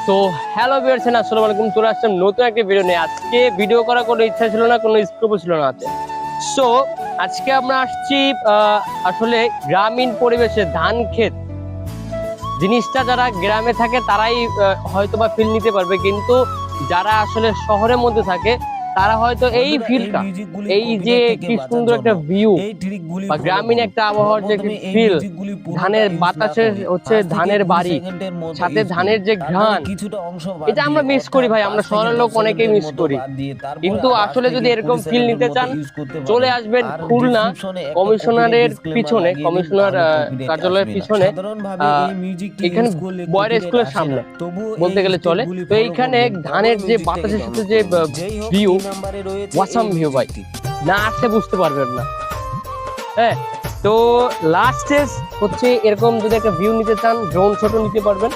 তো hello viewers, আসসালামু আলাইকুম। চলে আসলাম নতুন একটা ভিডিও নিয়ে। আজকে ভিডিও করার কোনো ইচ্ছা ছিল না, কোনো স্কোপও ছিল না হাতে। সো আজকে আমরা আসছি আসলে গ্রামীণ পরিবেশে ধান ক্ষেত জিনিসটা যারা গ্রামে থাকে তারাই হয়তোবা ফিল নিতে পারবে, কিন্তু যারা আসলে শহরের মধ্যে থাকে তারা হয়তো এই ফিলটা, এই যে কি সুন্দর একটা ভিউ বা গ্রামীণ একটা আবহাওয়ার যে ফিল, ধানের বাতাসে হচ্ছে ধানের বাড়ি, সাথে ধানের যে ঘ্রাণ, এটা আমরা মিস করি ভাই। আমরা শহরের লোক অনেকেই মিস করি, কিন্তু আসলে যদি এরকম ফিল নিতে চান চলে আসবেন খুলনা কমিশনারের পিছনে, কমিশনার কার্যালয়ের পিছনে, এখানে বয়রা স্কুলের সামনে বলতে গেলে চলে। তো এইখানে ধানের যে বাতাসের সাথে যে ভিউ, ওয়াসাম ভিউ ভাই, না আসলে বুঝতে পারবেন না। হ্যাঁ, তো লাস্ট স্টেজ হচ্ছে এরকম, যদি একটা ভিউ নিতে চান ড্রোন শটও নিতে পারবেন।